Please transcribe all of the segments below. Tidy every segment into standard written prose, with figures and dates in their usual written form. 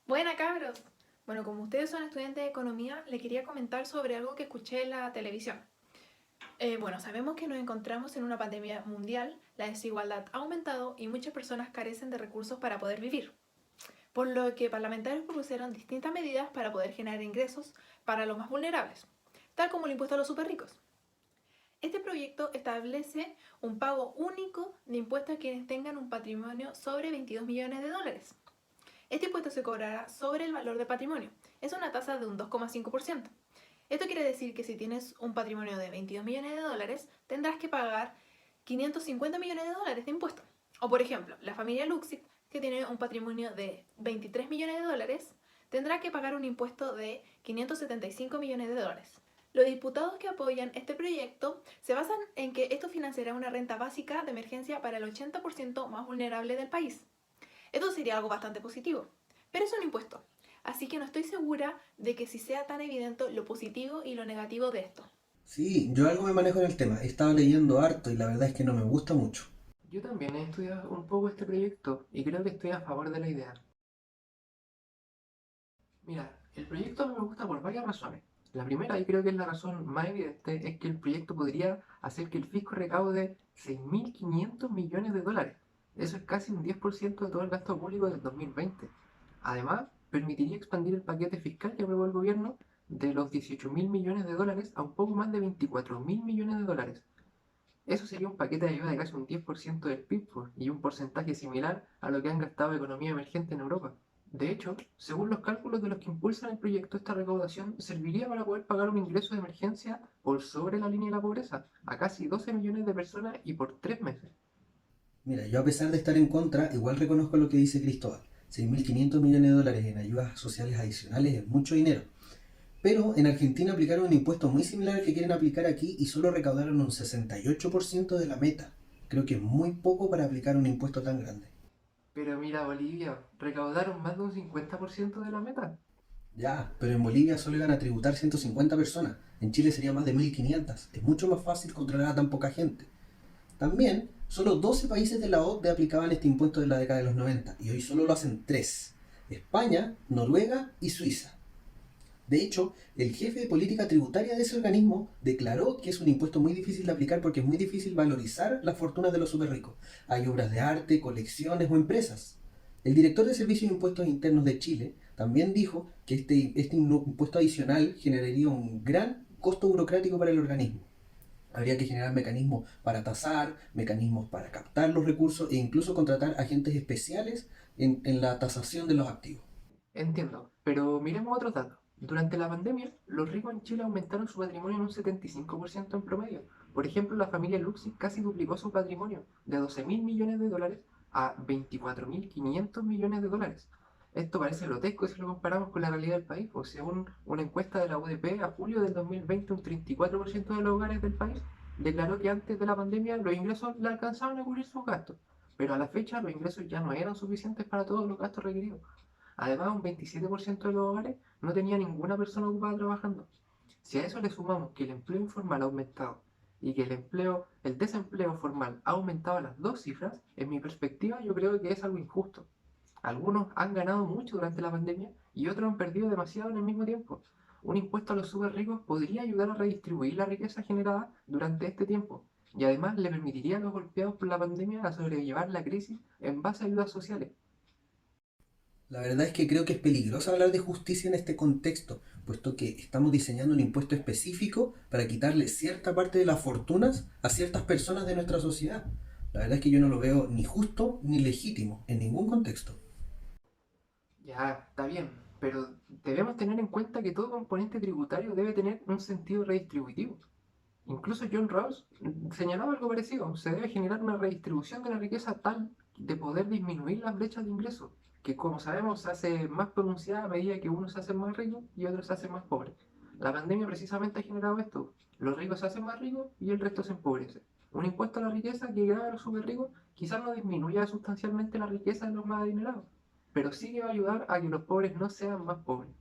Buena, cabros. Bueno, como ustedes son estudiantes de economía, les quería comentar sobre algo que escuché en la televisión. Bueno, sabemos que nos encontramos en una pandemia mundial, la desigualdad ha aumentado y muchas personas carecen de recursos para poder vivir, por lo que parlamentarios propusieron distintas medidas para poder generar ingresos para los más vulnerables, tal como el impuesto a los superricos. Este proyecto establece un pago único de impuestos a quienes tengan un patrimonio sobre 22 millones de dólares. Este impuesto se cobrará sobre el valor del patrimonio. Es una tasa de un 2,5%. Esto quiere decir que si tienes un patrimonio de 22 millones de dólares, tendrás que pagar 550 millones de dólares de impuestos. O por ejemplo, la familia Luxit, que tiene un patrimonio de 23 millones de dólares, tendrá que pagar un impuesto de 575 millones de dólares. Los diputados que apoyan este proyecto se basan en que esto financiará una renta básica de emergencia para el 80% más vulnerable del país. Esto sería algo bastante positivo, pero es un impuesto, así que no estoy segura de que si sea tan evidente lo positivo y lo negativo de esto. Sí, yo algo me manejo en el tema. He estado leyendo harto y la verdad es que no me gusta mucho. Yo también he estudiado un poco este proyecto y creo que estoy a favor de la idea. Mira, el proyecto me gusta por varias razones. La primera, y creo que es la razón más evidente, es que el proyecto podría hacer que el fisco recaude 6.500 millones de dólares. Eso es casi un 10% de todo el gasto público del 2020. Además, permitiría expandir el paquete fiscal que aprobó el gobierno de los 18.000 millones de dólares a un poco más de 24.000 millones de dólares. Eso sería un paquete de ayuda de casi un 10% del PIB y un porcentaje similar a lo que han gastado economía emergente en Europa. De hecho, según los cálculos de los que impulsan el proyecto, esta recaudación serviría para poder pagar un ingreso de emergencia por sobre la línea de la pobreza a casi 12 millones de personas y por 3 meses. Mira, yo a pesar de estar en contra, igual reconozco lo que dice Cristóbal. 6.500 millones de dólares en ayudas sociales adicionales es mucho dinero. Pero en Argentina aplicaron un impuesto muy similar al que quieren aplicar aquí y solo recaudaron un 68% de la meta. Creo que es muy poco para aplicar un impuesto tan grande. Pero mira, Bolivia, recaudaron más de un 50% de la meta. Ya, pero en Bolivia solo iban a tributar 150 personas. En Chile sería más de 1.500. Es mucho más fácil controlar a tan poca gente. También, solo 12 países de la OCDE aplicaban este impuesto en la década de los 90 y hoy solo lo hacen 3: España, Noruega y Suiza. De hecho, el jefe de política tributaria de ese organismo declaró que es un impuesto muy difícil de aplicar porque es muy difícil valorizar las fortunas de los superricos. Hay obras de arte, colecciones o empresas. El director de Servicios de Impuestos Internos de Chile también dijo que este impuesto adicional generaría un gran costo burocrático para el organismo. Habría que generar mecanismos para tasar, mecanismos para captar los recursos e incluso contratar agentes especiales en la tasación de los activos. Entiendo, pero miremos otros datos. Durante la pandemia, los ricos en Chile aumentaron su patrimonio en un 75% en promedio. Por ejemplo, la familia Luxi casi duplicó su patrimonio de 12.000 millones de dólares a 24.500 millones de dólares. Esto parece grotesco si lo comparamos con la realidad del país, pues según una encuesta de la UDP a julio del 2020, un 34% de los hogares del país declaró que antes de la pandemia los ingresos le alcanzaban a cubrir sus gastos, pero a la fecha los ingresos ya no eran suficientes para todos los gastos requeridos. Además, un 27% de los hogares no tenía ninguna persona ocupada trabajando. Si a eso le sumamos que el empleo informal ha aumentado y que el desempleo formal ha aumentado a las dos cifras, en mi perspectiva yo creo que es algo injusto. Algunos han ganado mucho durante la pandemia y otros han perdido demasiado en el mismo tiempo. Un impuesto a los super ricos podría ayudar a redistribuir la riqueza generada durante este tiempo y además le permitiría a los golpeados por la pandemia a sobrellevar la crisis en base a ayudas sociales. La verdad es que creo que es peligroso hablar de justicia en este contexto, puesto que estamos diseñando un impuesto específico para quitarle cierta parte de las fortunas a ciertas personas de nuestra sociedad. La verdad es que yo no lo veo ni justo ni legítimo en ningún contexto. Ya, está bien, pero debemos tener en cuenta que todo componente tributario debe tener un sentido redistributivo. Incluso John Rawls señalaba algo parecido. Se debe generar una redistribución de la riqueza tal de poder disminuir las brechas de ingresos, que como sabemos se hace más pronunciada a medida que unos se hacen más ricos y otros se hacen más pobres. La pandemia precisamente ha generado esto. Los ricos se hacen más ricos y el resto se empobrece. Un impuesto a la riqueza que grava a los super ricos quizás no disminuya sustancialmente la riqueza de los más adinerados, pero sí que va a ayudar a que los pobres no sean más pobres.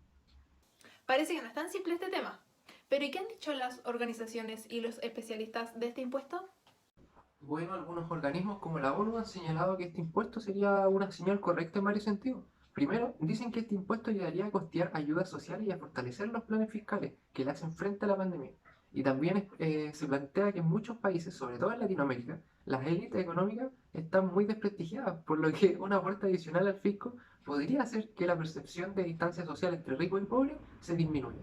Parece que no es tan simple este tema. Pero ¿y qué han dicho las organizaciones y los especialistas de este impuesto? Bueno, algunos organismos como la ONU han señalado que este impuesto sería una señal correcta en varios sentidos. Primero, dicen que este impuesto ayudaría a costear ayudas sociales y a fortalecer los planes fiscales que le hacen frente a la pandemia. Y también se plantea que en muchos países, sobre todo en Latinoamérica, las élites económicas están muy desprestigiadas, por lo que un aporte adicional al fisco podría hacer que la percepción de distancia social entre ricos y pobres se disminuya.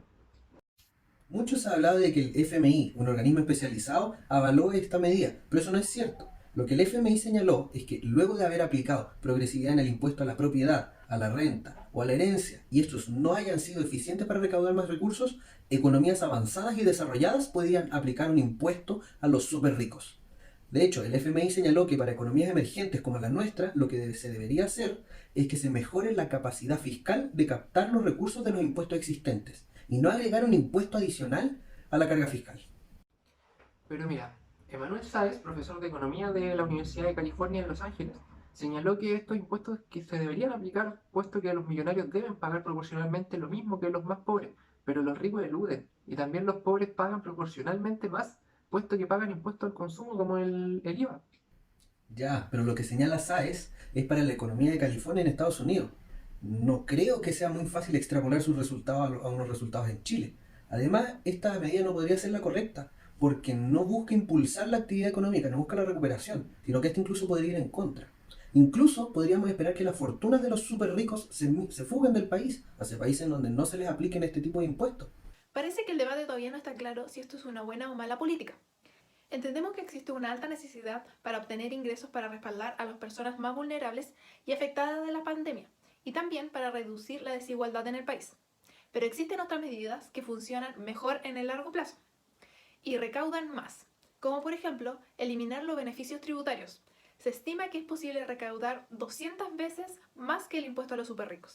Mucho se ha hablado de que el FMI, un organismo especializado, avaló esta medida, pero eso no es cierto. Lo que el FMI señaló es que luego de haber aplicado progresividad en el impuesto a la propiedad, a la renta o a la herencia, y estos no hayan sido eficientes para recaudar más recursos, economías avanzadas y desarrolladas podrían aplicar un impuesto a los súper ricos. De hecho, el FMI señaló que para economías emergentes como la nuestra, lo que se debería hacer es que se mejore la capacidad fiscal de captar los recursos de los impuestos existentes y no agregar un impuesto adicional a la carga fiscal. Pero mira, Emanuel Sáez, profesor de Economía de la Universidad de California en Los Ángeles, señaló que estos impuestos que se deberían aplicar, puesto que los millonarios deben pagar proporcionalmente lo mismo que los más pobres, pero los ricos eluden, y también los pobres pagan proporcionalmente más, puesto que pagan impuestos al consumo como el IVA. Ya, pero lo que señala Sáez es para la economía de California en Estados Unidos. No creo que sea muy fácil extrapolar sus resultados a unos resultados en Chile. Además, esta medida no podría ser la correcta, porque no busca impulsar la actividad económica, no busca la recuperación, sino que esto incluso podría ir en contra. Incluso podríamos esperar que las fortunas de los súper ricos se fuguen del país, hacia países donde no se les apliquen este tipo de impuestos. Parece que el debate todavía no está claro si esto es una buena o mala política. Entendemos que existe una alta necesidad para obtener ingresos para respaldar a las personas más vulnerables y afectadas de la pandemia, y también para reducir la desigualdad en el país. Pero existen otras medidas que funcionan mejor en el largo plazo y recaudan más, como por ejemplo eliminar los beneficios tributarios. Se estima que es posible recaudar 200 veces más que el impuesto a los superricos.